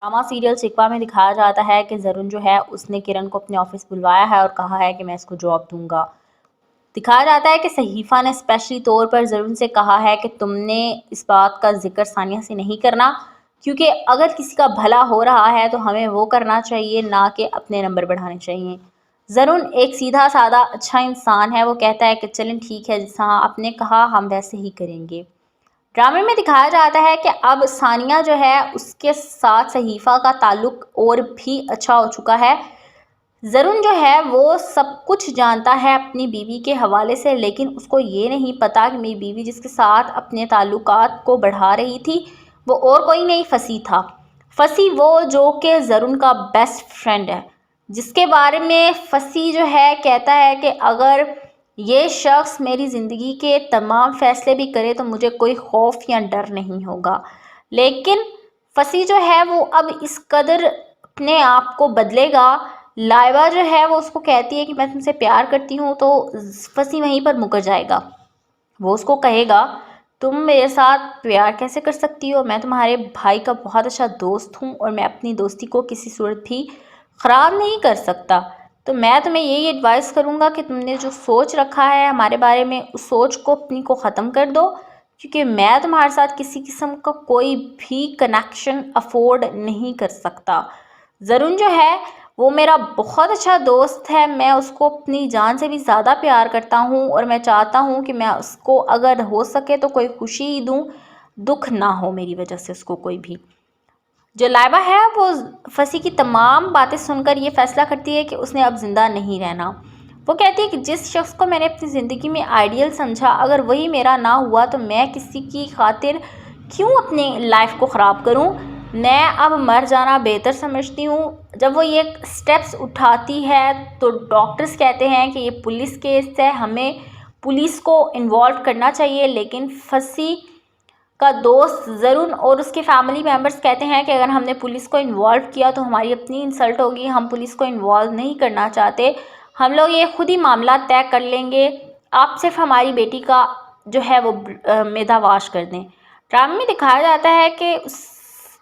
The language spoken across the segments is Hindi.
ड्रामा सीरियल शिकवा में दिखाया जाता है कि ज़रून जो है उसने किरण को अपने ऑफिस बुलवाया है और कहा है कि मैं इसको जॉब दूंगा। दिखाया जाता है कि सहीफ़ा ने स्पेशली तौर पर ज़रून से कहा है कि तुमने इस बात का जिक्र सानिया से नहीं करना, क्योंकि अगर किसी का भला हो रहा है तो हमें वो करना चाहिए, ना कि अपने नंबर बढ़ाने चाहिए। ज़रून एक सीधा साधा अच्छा इंसान है। वो कहता है कि चलें ठीक है, जैसा आपने कहा हम वैसे ही करेंगे। ड्रामे में दिखाया जाता है कि अब सानिया जो है उसके साथ सहीफ़ा का ताल्लुक और भी अच्छा हो चुका है। ज़रून जो है वो सब कुछ जानता है अपनी बीवी के हवाले से, लेकिन उसको ये नहीं पता कि मेरी बीवी जिसके साथ अपने ताल्लुकात को बढ़ा रही थी वो और कोई नहीं, फसी था। फसी वो जो कि ज़रून का बेस्ट फ्रेंड है, जिसके बारे में फसी जो है कहता है कि अगर ये शख्स मेरी ज़िंदगी के तमाम फ़ैसले भी करे तो मुझे कोई खौफ या डर नहीं होगा। लेकिन फसी जो है वो अब इस कदर अपने आप को बदलेगा। लाइबा जो है वो उसको कहती है कि मैं तुमसे प्यार करती हूँ, तो फसी वहीं पर मुकर जाएगा। वो उसको कहेगा तुम मेरे साथ प्यार कैसे कर सकती हो, मैं तुम्हारे भाई का बहुत अच्छा दोस्त हूँ और मैं अपनी दोस्ती को किसी सूरत भी ख़राब नहीं कर सकता। तो मैं तुम्हें यही एडवाइस करूँगा कि तुमने जो सोच रखा है हमारे बारे में, उस सोच को अपनी को ख़त्म कर दो, क्योंकि मैं तुम्हारे साथ किसी किस्म का कोई भी कनेक्शन अफोर्ड नहीं कर सकता। ज़रून जो है वो मेरा बहुत अच्छा दोस्त है, मैं उसको अपनी जान से भी ज़्यादा प्यार करता हूँ और मैं चाहता हूँ कि मैं उसको अगर हो सके तो कोई खुशी ही दूँ, दुख ना हो मेरी वजह से उसको कोई भी। जो लाइबा है वो फसी की तमाम बातें सुनकर ये फैसला करती है कि उसने अब ज़िंदा नहीं रहना। वो कहती है कि जिस शख्स को मैंने अपनी ज़िंदगी में आइडियल समझा, अगर वही मेरा ना हुआ तो मैं किसी की खातिर क्यों अपनी लाइफ को ख़राब करूं। मैं अब मर जाना बेहतर समझती हूँ। जब वो ये स्टेप्स उठाती है तो डॉक्टर्स कहते हैं कि ये पुलिस केस है, हमें पुलिस को इन्वॉल्व करना चाहिए, लेकिन फसी का दोस्त ज़रून और उसके फैमिली मेम्बर्स कहते हैं कि अगर हमने पुलिस को इन्वॉल्व किया तो हमारी अपनी इंसल्ट होगी, हम पुलिस को इन्वॉल्व नहीं करना चाहते, हम लोग ये खुद ही मामला तय कर लेंगे, आप सिर्फ हमारी बेटी का जो है वो मेदावाश कर दें। ड्रामे में दिखाया जाता है कि उस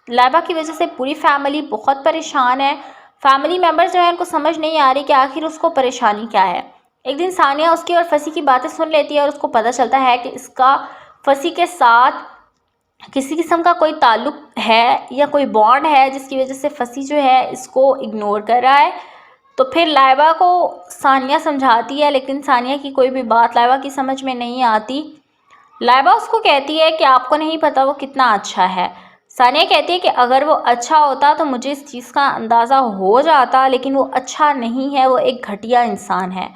लाइबा की वजह से पूरी फैमिली बहुत परेशान है। फैमिली मेम्बर्स जो है उनको समझ नहीं आ रही कि आखिर उसको परेशानी क्या है। एक दिन सानिया उसकी और फसी की बातें सुन लेती है और उसको पता चलता है कि इसका फसी के साथ किसी किस्म का कोई ताल्लुक है या कोई बॉन्ड है, जिसकी वजह से फसी जो है इसको इग्नोर कर रहा है। तो फिर लाइबा को सानिया समझाती है, लेकिन सानिया की कोई भी बात लाइबा की समझ में नहीं आती। लाइबा उसको कहती है कि आपको नहीं पता वो कितना अच्छा है। सानिया कहती है कि अगर वो अच्छा होता तो मुझे इस चीज़ का अंदाज़ा हो जाता, लेकिन वो अच्छा नहीं है, वो एक घटिया इंसान है।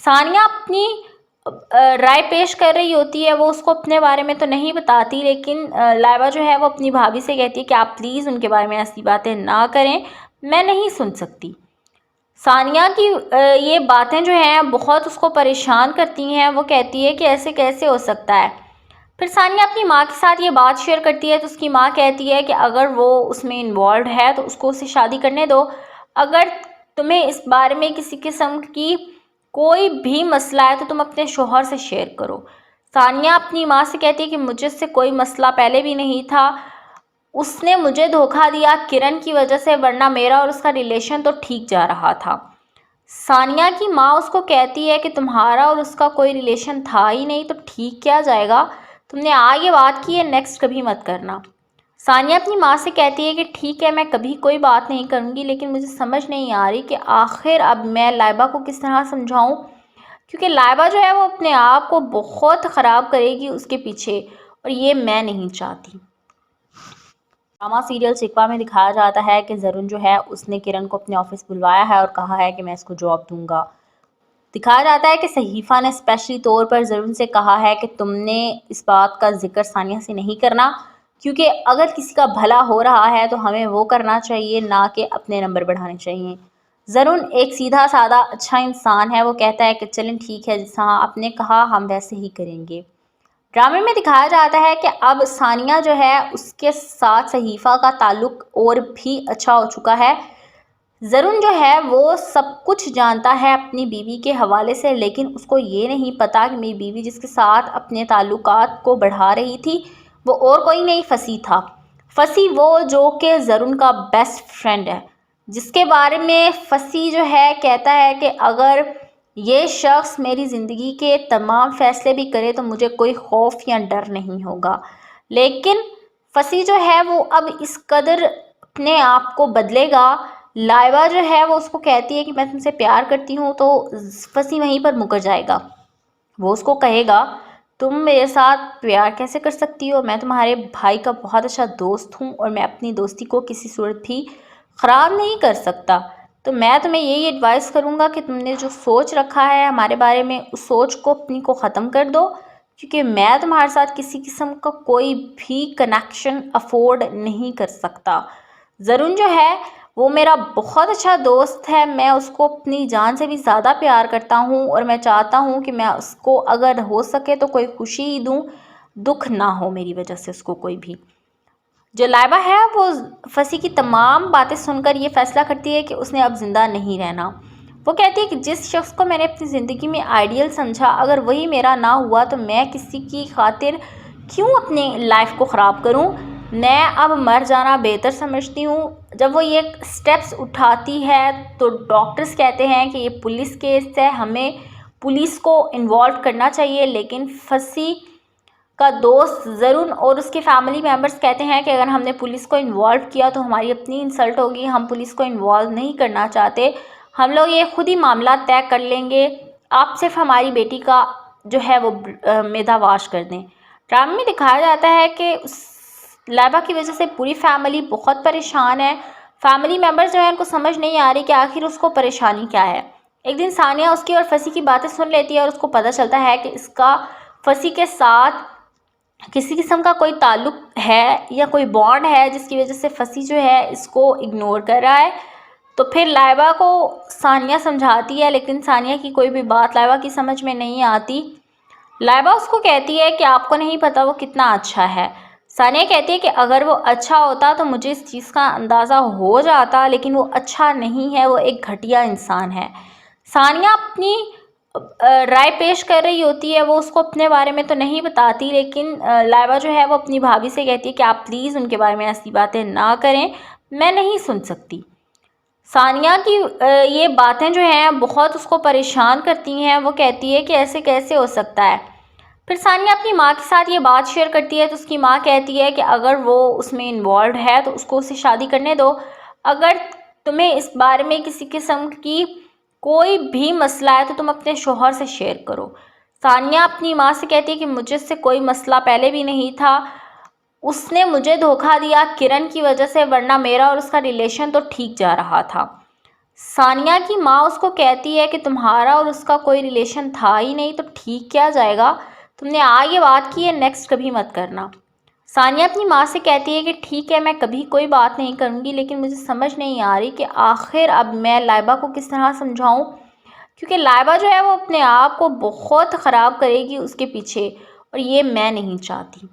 सानिया अपनी राय पेश कर रही होती है, वो उसको अपने बारे में तो नहीं बताती, लेकिन लाइबा जो है वो अपनी भाभी से कहती है कि आप प्लीज़ उनके बारे में ऐसी बातें ना करें, मैं नहीं सुन सकती। सानिया की ये बातें जो हैं बहुत उसको परेशान करती हैं। वो कहती है कि ऐसे कैसे हो सकता है। फिर सानिया अपनी माँ के साथ ये बात शेयर करती है तो उसकी माँ कहती है कि अगर वो उसमें इन्वॉल्व है तो उसको उससे शादी करने दो। अगर तुम्हें इस बारे में किसी किस्म की कोई भी मसला है तो तुम अपने शोहर से शेयर करो। सानिया अपनी माँ से कहती है कि मुझे इससे कोई मसला पहले भी नहीं था, उसने मुझे धोखा दिया किरण की वजह से, वरना मेरा और उसका रिलेशन तो ठीक जा रहा था। सानिया की माँ उसको कहती है कि तुम्हारा और उसका कोई रिलेशन था ही नहीं तो ठीक क्या जाएगा, तुमने आज ये बात की है, नेक्स्ट कभी मत करना। सानिया अपनी माँ से कहती है कि ठीक है मैं कभी कोई बात नहीं करूँगी, लेकिन मुझे समझ नहीं आ रही कि आखिर अब मैं लाइबा को किस तरह समझाऊँ, क्योंकि लाइबा जो है वो अपने आप को बहुत ख़राब करेगी उसके पीछे, और ये मैं नहीं चाहती। ड्रामा सीरियल शिकवा में दिखाया जाता है कि ज़रून जो है उसने किरण को अपने ऑफिस बुलवाया है और कहा है कि मैं इसको जॉब दूंगा। दिखाया जाता है कि सहीफ़ा ने स्पेशली तौर पर ज़रून से कहा है कि तुमने इस बात का जिक्र सानिया से नहीं करना, क्योंकि अगर किसी का भला हो रहा है तो हमें वो करना चाहिए, ना कि अपने नंबर बढ़ाने चाहिए। ज़रून एक सीधा साधा अच्छा इंसान है। वो कहता है कि चलें ठीक है, जैसा आपने कहा हम वैसे ही करेंगे। ड्रामे में दिखाया जाता है कि अब सानिया जो है उसके साथ सहीफ़ा का ताल्लुक और भी अच्छा हो चुका है। ज़रून जो है वो सब कुछ जानता है अपनी बीवी के हवाले से, लेकिन उसको ये नहीं पता कि मेरी बीवी जिसके साथ अपने ताल्लुकात को बढ़ा रही थी वो और कोई नहीं, फसी था। फसी वो जो कि ज़रून का बेस्ट फ्रेंड है, जिसके बारे में फसी जो है कहता है कि अगर ये शख्स मेरी ज़िंदगी के तमाम फ़ैसले भी करे तो मुझे कोई खौफ या डर नहीं होगा। लेकिन फसी जो है वो अब इस कदर अपने आप को बदलेगा। लाइबा जो है वो उसको कहती है कि मैं तुमसे प्यार करती हूँ, तो फसी वहीं पर मुकर जाएगा। वो उसको कहेगा तुम मेरे साथ प्यार कैसे कर सकती हो, मैं तुम्हारे भाई का बहुत अच्छा दोस्त हूँ और मैं अपनी दोस्ती को किसी सूरत भी ख़राब नहीं कर सकता। तो मैं तुम्हें यही एडवाइस करूँगा कि तुमने जो सोच रखा है हमारे बारे में, उस सोच को अपनी को ख़त्म कर दो, क्योंकि मैं तुम्हारे साथ किसी किस्म का कोई भी कनेक्शन अफोर्ड नहीं कर सकता। ज़रून जो है वो मेरा बहुत अच्छा दोस्त है, मैं उसको अपनी जान से भी ज़्यादा प्यार करता हूँ और मैं चाहता हूँ कि मैं उसको अगर हो सके तो कोई खुशी ही दूँ, दुख ना हो मेरी वजह से उसको कोई भी। जो लाइबा है वो फसी की तमाम बातें सुनकर ये फ़ैसला करती है कि उसने अब ज़िंदा नहीं रहना। वो कहती है कि जिस शख्स को मैंने अपनी ज़िंदगी में आइडियल समझा, अगर वही मेरा ना हुआ तो मैं किसी की खातिर क्यों अपनी लाइफ को ख़राब करूं। मैं अब मर जाना बेहतर समझती हूँ। जब वो ये स्टेप्स उठाती है तो डॉक्टर्स कहते हैं कि ये पुलिस केस है, हमें पुलिस को इन्वॉल्व करना चाहिए, लेकिन फसी का दोस्त ज़रून और उसके फैमिली मेम्बर्स कहते हैं कि अगर हमने पुलिस को इन्वॉल्व किया तो हमारी अपनी इंसल्ट होगी, हम पुलिस को इन्वॉल्व नहीं करना चाहते, हम लोग ये खुद ही मामला तय कर लेंगे, आप सिर्फ हमारी बेटी का जो है वो मेदावाश कर दें। ड्रामे में दिखाया जाता है कि उस लाइबा की वजह से पूरी फैमिली बहुत परेशान है। फैमिली मेम्बर्स जो है उनको समझ नहीं आ रही कि आखिर उसको परेशानी क्या है। एक दिन सानिया उसकी और फसी की बातें सुन लेती है और उसको पता चलता है कि इसका फसी के साथ किसी किस्म का कोई ताल्लुक है या कोई बॉन्ड है, जिसकी वजह से फसी जो है इसको इग्नोर कर रहा है। तो फिर लाइबा को सानिया समझाती है, लेकिन सानिया की कोई भी बात लाइबा की समझ में नहीं आती। लाइबा उसको कहती है कि आपको नहीं पता वो कितना अच्छा है। सानिया कहती है कि अगर वो अच्छा होता तो मुझे इस चीज़ का अंदाज़ा हो जाता, लेकिन वो अच्छा नहीं है, वो एक घटिया इंसान है। सानिया अपनी राय पेश कर रही होती है, वो उसको अपने बारे में तो नहीं बताती, लेकिन लाइबा जो है वो अपनी भाभी से कहती है कि आप प्लीज़ उनके बारे में ऐसी बातें ना करें, मैं नहीं सुन सकती। सानिया की ये बातें जो हैं बहुत उसको परेशान करती हैं। वो कहती है कि ऐसे कैसे हो सकता है। फिर सानिया अपनी माँ के साथ ये बात शेयर करती है तो उसकी माँ कहती है कि अगर वो उसमें इन्वॉल्व है तो उसको उससे शादी करने दो। अगर तुम्हें इस बारे में किसी किस्म की कोई भी मसला है तो तुम अपने शोहर से शेयर करो। सानिया अपनी माँ से कहती है कि मुझे इससे कोई मसला पहले भी नहीं था, उसने मुझे धोखा दिया किरण की वजह से, वरना मेरा और उसका रिलेशन तो ठीक जा रहा था। सानिया की माँ उसको कहती है कि तुम्हारा और उसका कोई रिलेशन था ही नहीं तो ठीक क्या जाएगा, तुमने आज ये बात की है, नेक्स्ट कभी मत करना। सानिया अपनी माँ से कहती है कि ठीक है मैं कभी कोई बात नहीं करूँगी, लेकिन मुझे समझ नहीं आ रही कि आखिर अब मैं लाइबा को किस तरह समझाऊँ, क्योंकि लाइबा जो है वो अपने आप को बहुत ख़राब करेगी उसके पीछे और ये मैं नहीं चाहती।